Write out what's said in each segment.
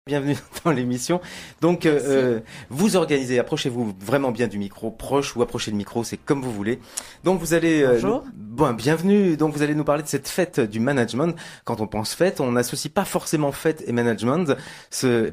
Bienvenue dans l'émission. Donc, vous organisez, approchez-vous vraiment bien du micro, proche ou approchez le micro, c'est comme vous voulez. Donc, vous allez... Bonjour. Bienvenue. Donc, vous allez nous parler de cette fête du management. Quand on pense fête, on n'associe pas forcément fête et management. Ce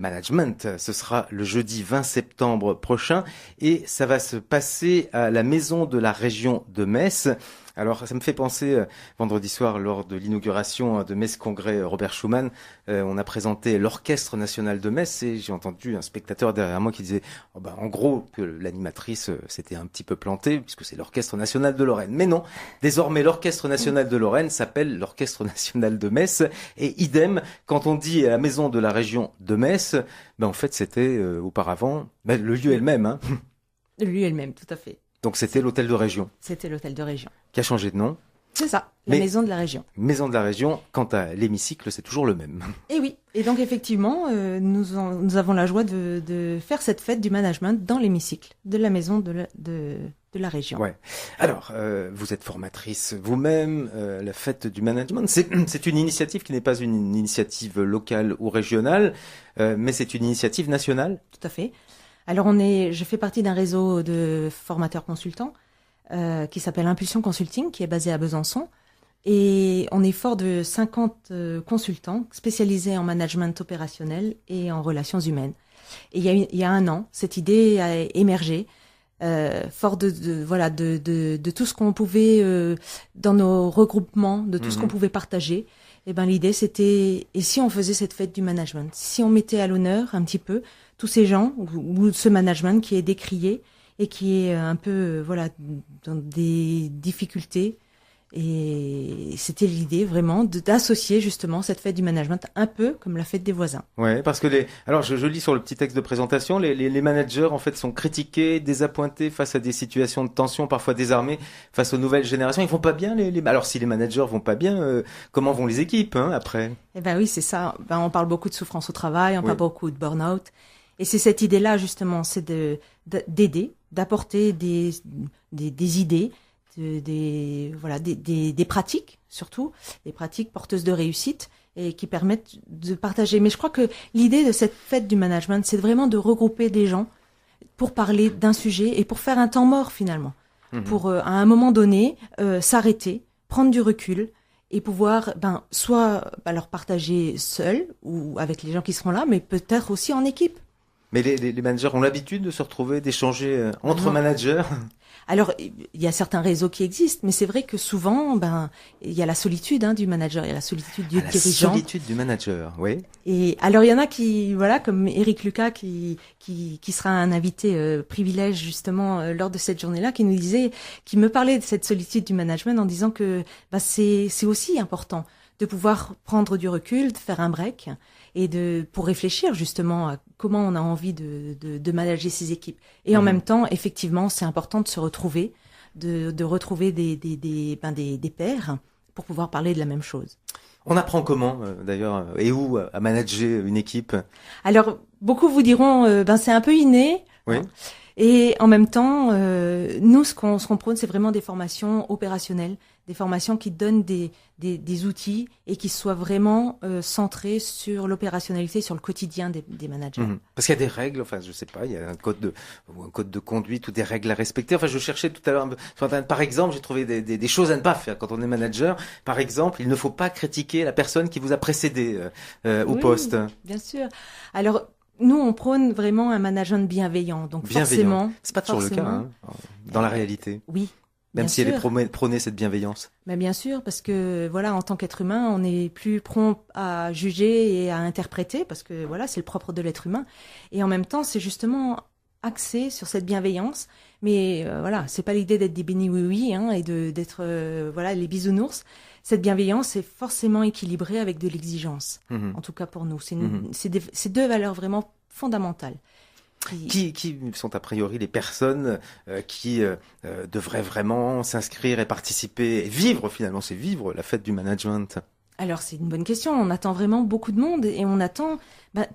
sera le jeudi 20 septembre prochain et ça va se passer à la Maison de la Région de Metz. Alors, ça me fait penser, vendredi soir, lors de l'inauguration de Metz Congrès Robert Schuman, on a présenté l'Orchestre National de Metz et j'ai entendu un spectateur derrière moi qui disait, en gros, que l'animatrice s'était un petit peu plantée, puisque c'est l'Orchestre National de Lorraine. Mais non, désormais, l'Orchestre National de Lorraine s'appelle l'Orchestre National de Metz et idem, quand on dit à la Maison de la Région de Metz, en fait, c'était auparavant, le lieu est le même. Hein. Le lieu est le même, tout à fait. Donc c'était l'hôtel de région. C'était l'hôtel de région. Qui a changé de nom. C'est ça, la Maison de la Région. Maison de la Région, quant à l'hémicycle, c'est toujours le même. Et oui, et donc effectivement, nous avons la joie de faire cette fête du management dans l'hémicycle de la Maison de la Région. Ouais. Alors, vous êtes formatrice vous-même, la fête du management, c'est une initiative qui n'est pas une initiative locale ou régionale, mais c'est une initiative nationale. Tout à fait. Alors je fais partie d'un réseau de formateurs consultants qui s'appelle Impulsion Consulting, qui est basé à Besançon. Et on est fort de 50 consultants spécialisés en management opérationnel et en relations humaines. Et il y a un an, cette idée a émergé, fort de tout ce qu'on pouvait, dans nos regroupements, de tout ce qu'on pouvait partager. Et l'idée c'était, et si on faisait cette fête du management, si on mettait à l'honneur un petit peu tous ces gens ou ce management qui est décrié et qui est un peu dans des difficultés. Et c'était l'idée vraiment d'associer justement cette fête du management un peu comme la fête des voisins. Ouais, parce que alors je lis sur le petit texte de présentation, les managers en fait sont critiqués, désappointés face à des situations de tension, parfois désarmés face aux nouvelles générations. Ils vont pas bien alors si les managers vont pas bien, comment vont les équipes après? Eh oui, c'est ça. On parle beaucoup de souffrance au travail, on parle beaucoup de burn-out. Et c'est cette idée-là justement, c'est d'aider, d'apporter des idées, des pratiques surtout, des pratiques porteuses de réussite et qui permettent de partager. Mais je crois que l'idée de cette fête du management, c'est vraiment de regrouper des gens pour parler d'un sujet et pour faire un temps mort finalement, pour à un moment donné s'arrêter, prendre du recul et pouvoir soit leur partager seul ou avec les gens qui seront là, mais peut-être aussi en équipe. Mais les managers ont l'habitude de se retrouver, d'échanger entre managers. Alors, il y a certains réseaux qui existent, mais c'est vrai que souvent, il y a la solitude du manager, il y a la solitude du dirigeant. La solitude du manager, oui. Et alors, il y en a qui, comme Eric Lucas, qui sera un invité privilège justement lors de cette journée-là, qui me parlait de cette solitude du management en disant que c'est aussi important de pouvoir prendre du recul, de faire un break et pour réfléchir justement à comment on a envie de manager ses équipes. Et en même temps, effectivement, c'est important de se retrouver, de retrouver des pairs pour pouvoir parler de la même chose. On apprend comment, d'ailleurs, et où à manager une équipe? Alors, beaucoup vous diront, c'est un peu inné. Oui. Et en même temps, nous, ce qu'on prône, c'est vraiment des formations opérationnelles, des formations qui donnent des outils et qui soient vraiment centrées sur l'opérationnalité, sur le quotidien des managers. Parce qu'il y a des règles, je sais pas, il y a un code de conduite ou des règles à respecter. Je cherchais tout à l'heure sur Internet, par exemple, j'ai trouvé des choses à ne pas faire quand on est manager. Par exemple, il ne faut pas critiquer la personne qui vous a précédé au poste. Bien sûr. Alors, nous, on prône vraiment un management bienveillant. Donc forcément, c'est pas toujours le cas dans la réalité. Oui. Même si elle est prônée cette bienveillance. Mais bien sûr, parce que en tant qu'être humain, on est plus prompt à juger et à interpréter, parce que c'est le propre de l'être humain. Et en même temps, c'est justement axé sur cette bienveillance. Mais c'est pas l'idée d'être des bénis oui et d'être les bisounours. Cette bienveillance est forcément équilibrée avec de l'exigence. En tout cas pour nous, c'est deux valeurs vraiment fondamentales. Qui sont a priori les personnes qui devraient vraiment s'inscrire et participer et vivre finalement, c'est vivre la fête du management? Alors c'est une bonne question, on attend vraiment beaucoup de monde et on attend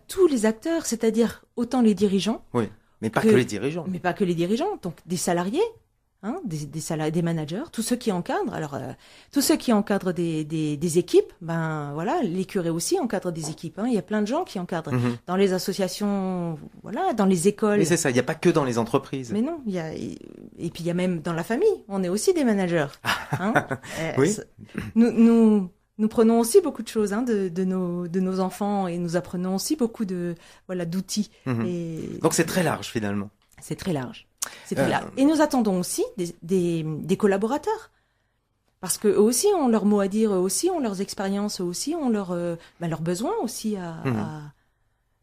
tous les acteurs, c'est-à-dire autant les dirigeants. Oui, mais pas que les dirigeants. Mais pas que les dirigeants, donc des salariés, des managers, tous ceux qui encadrent. Alors, tous ceux qui encadrent des équipes, ben voilà, les curés aussi encadrent des équipes. Il y a plein de gens qui encadrent dans les associations, voilà, dans les écoles. Mais c'est ça, il n'y a pas que dans les entreprises. Mais non, et puis il y a même dans la famille, on est aussi des managers. Oui. Nous prenons aussi beaucoup de choses de nos enfants et nous apprenons aussi beaucoup d'outils. Donc c'est très large finalement. C'est très large. C'est très large. Et nous attendons aussi des collaborateurs. Parce que eux aussi ont leur mot à dire, eux aussi ont leurs expériences, eux aussi ont leurs besoins aussi à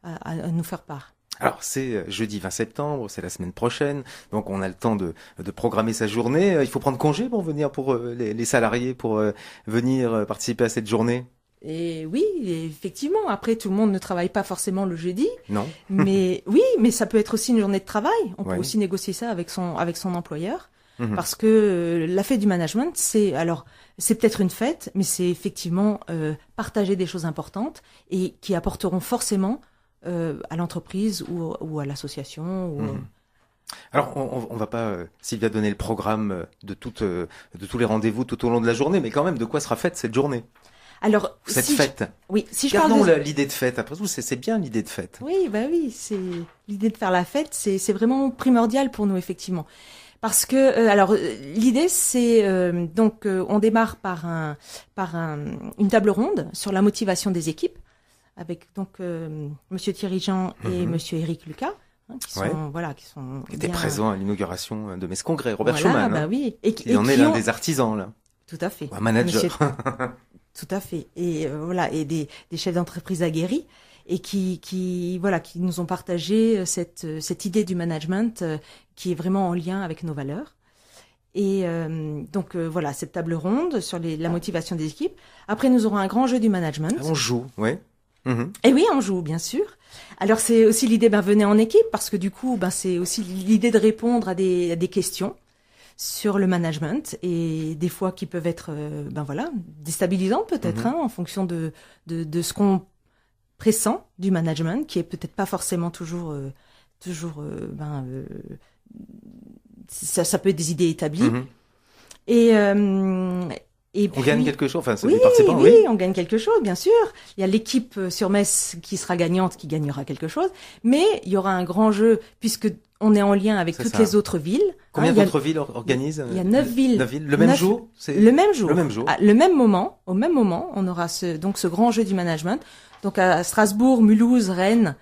nous faire part. Alors c'est jeudi 20 septembre, c'est la semaine prochaine, donc on a le temps de programmer sa journée. Il faut prendre congé pour venir, pour les salariés, pour venir participer à cette journée. Et oui, effectivement. Après, tout le monde ne travaille pas forcément le jeudi. Non. Mais oui, mais ça peut être aussi une journée de travail. On peut aussi négocier ça avec son employeur. Parce que la fête du management, c'est peut-être une fête, mais c'est effectivement partager des choses importantes et qui apporteront forcément à l'entreprise ou à l'association. Alors, on va pas, Sylvia, donner le programme de tous les rendez-vous tout au long de la journée, mais quand même, de quoi sera faite cette journée? Alors, cette fête. Si je Gardons parle l'idée de fête. Après tout, c'est bien l'idée de fête. Oui, c'est l'idée de faire la fête, c'est vraiment primordial pour nous effectivement. Parce que l'idée c'est on démarre par une table ronde sur la motivation des équipes avec monsieur Thierry Jean et monsieur Éric Lucas qui étaient présents à l'inauguration de Metz Congrès, Robert voilà, Schumann. Oui. Et en est l'un des artisans là. Tout à fait. Un manager. Tout à fait. Et et des chefs d'entreprise aguerris et qui nous ont partagé cette idée du management qui est vraiment en lien avec nos valeurs. Et cette table ronde sur la motivation des équipes. Après, nous aurons un grand jeu du management. On joue, oui. Et oui, on joue, bien sûr. Alors, c'est aussi l'idée, venez en équipe, parce que du coup, c'est aussi l'idée de répondre à des questions sur le management et des fois qui peuvent être déstabilisantes peut-être en fonction de ce qu'on pressent du management qui est peut-être pas forcément toujours ça peut être des idées établies et on gagne quelque chose, les participants, on gagne quelque chose, bien sûr. Il y a l'équipe sur Metz qui sera gagnante, qui gagnera quelque chose, mais il y aura un grand jeu puisque on est en lien avec toutes les autres villes. Combien d'autres villes organisent? Il y a 9 villes. 9 villes. Le même jour? Le même jour. Le même jour. Au même moment, on aura ce grand jeu du management. Donc à Strasbourg, Mulhouse, Rennes,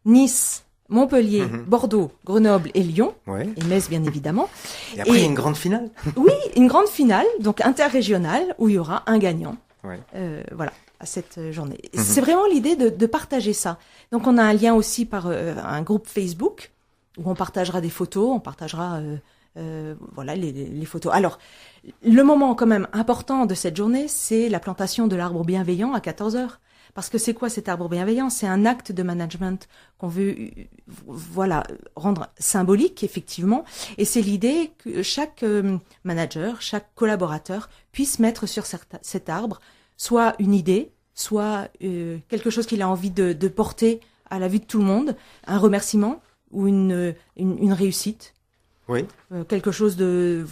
Nice, Montpellier, Bordeaux, Grenoble et Lyon, et Metz bien évidemment. Et après il y a une grande finale. Oui, une grande finale, donc interrégionale, où il y aura un gagnant. À cette journée. C'est vraiment l'idée de partager ça. Donc on a un lien aussi par un groupe Facebook où on partagera des photos, on partagera les photos. Alors le moment quand même important de cette journée, c'est la plantation de l'arbre bienveillant à 14h. Parce que c'est quoi cet arbre bienveillant? C'est un acte de management qu'on veut, rendre symbolique, effectivement. Et c'est l'idée que chaque manager, chaque collaborateur puisse mettre sur cet arbre soit une idée, soit quelque chose qu'il a envie de porter à la vue de tout le monde, un remerciement ou une réussite. Oui. Quelque chose de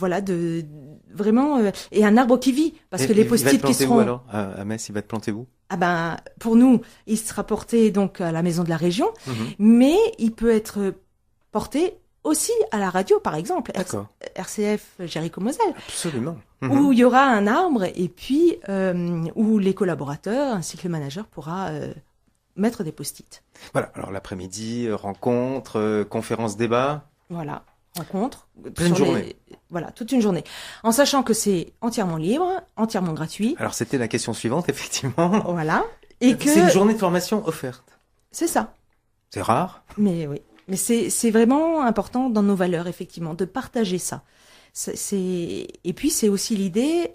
vraiment et un arbre qui vit parce que les post-it qui seront alors à Metz, il va être planté où? Pour nous, il sera porté donc à la maison de la région, mais il peut être porté aussi à la radio, par exemple. D'accord. RCF Jéricho-Moselle. Absolument. Où il y aura un arbre et puis où les collaborateurs ainsi que le manager pourra mettre des post-it. Voilà. Alors l'après-midi, rencontre, conférence, débat. Voilà. Rencontre. Toute une journée. Toute une journée. En sachant que c'est entièrement libre, entièrement gratuit. Alors c'était la question suivante, effectivement. Voilà. Et que c'est une journée de formation offerte. C'est ça. C'est rare. Mais oui. Mais c'est vraiment important dans nos valeurs, effectivement, de partager ça. Et puis c'est aussi l'idée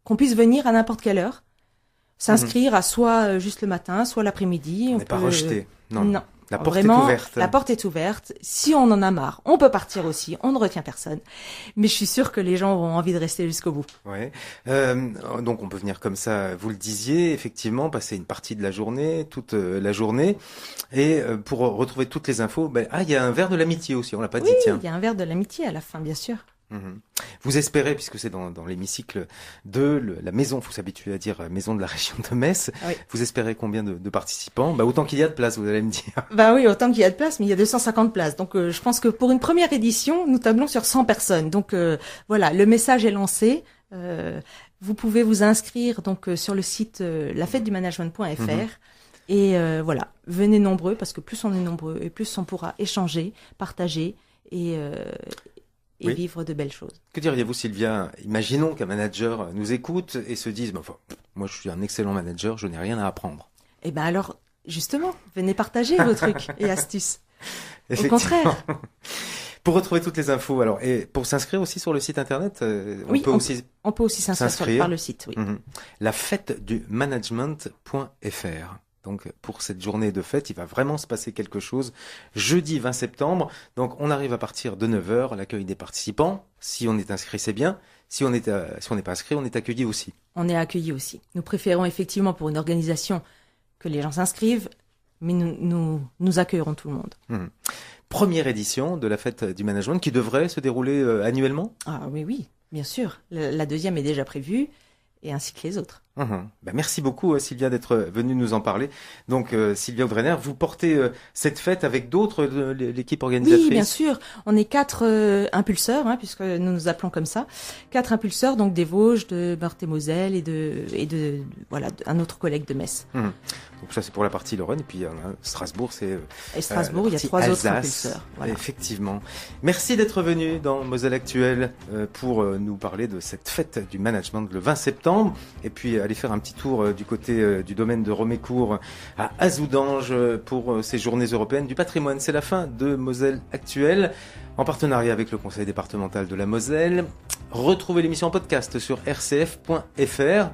qu'on puisse venir à n'importe quelle heure, s'inscrire à soit juste le matin, soit l'après-midi. On n'est pas rejeté. Non. La porte vraiment, est ouverte. La porte est ouverte. Si on en a marre, on peut partir aussi. On ne retient personne. Mais je suis sûre que les gens auront envie de rester jusqu'au bout. Ouais. Donc on peut venir comme ça. Vous le disiez, effectivement, passer une partie de la journée, toute la journée. Et pour retrouver toutes les infos, il y a un verre de l'amitié aussi. On l'a pas dit. Tiens. Il y a un verre de l'amitié à la fin, bien sûr. Vous espérez, puisque c'est dans l'hémicycle de la maison, faut s'habituer à dire maison de la région de Metz, Oui. vous espérez combien de participants? Autant qu'il y a de place, vous allez me dire. Oui, autant qu'il y a de place, mais il y a 250 places. Donc je pense que pour une première édition, nous tablons sur 100 personnes. Donc voilà, le message est lancé. Vous pouvez vous inscrire donc sur le site lafêtedumanagement.fr. Et voilà, venez nombreux, parce que plus on est nombreux et plus on pourra échanger, partager et oui. vivre de belles choses. Que diriez-vous, Sylvia? Imaginons qu'un manager nous écoute et se dise moi je suis un excellent manager, je n'ai rien à apprendre. Eh ben alors, justement, venez partager vos trucs et astuces. Au contraire. Pour retrouver toutes les infos, et pour s'inscrire aussi sur le site internet, on peut aussi s'inscrire par le site. Oui. La fête du management.fr. Donc pour cette journée de fête, il va vraiment se passer quelque chose. Jeudi 20 septembre, donc on arrive à partir de 9h, l'accueil des participants. Si on est inscrit, c'est bien. Si on n'est pas inscrit, on est accueilli aussi. On est accueilli aussi. Nous préférons effectivement pour une organisation que les gens s'inscrivent, mais nous accueillerons tout le monde. Première édition de la fête du management qui devrait se dérouler annuellement? Ah oui, bien sûr. La deuxième est déjà prévue, et ainsi que les autres. Merci beaucoup Sylvia d'être venue nous en parler. Donc Sylvia Audrener, vous portez cette fête avec d'autres de l'équipe organisatrice? Oui, bien sûr. On est 4 impulseurs, puisque nous nous appelons comme ça. 4 impulseurs, donc des Vosges, de Meurthe-et-Moselle et de un autre collègue de Metz. Donc ça c'est pour la partie Lorraine, et puis Strasbourg et Strasbourg, il y a 3 autres impulseurs. Voilà. Effectivement. Merci d'être venu dans Moselle Actuelle pour nous parler de cette fête du management le 20 septembre, et puis aller faire un petit tour du côté du domaine de Romécourt à Azoudange pour ces journées européennes du patrimoine. C'est la fin de Moselle Actuelle, en partenariat avec le conseil départemental de la Moselle. Retrouvez l'émission en podcast sur rcf.fr.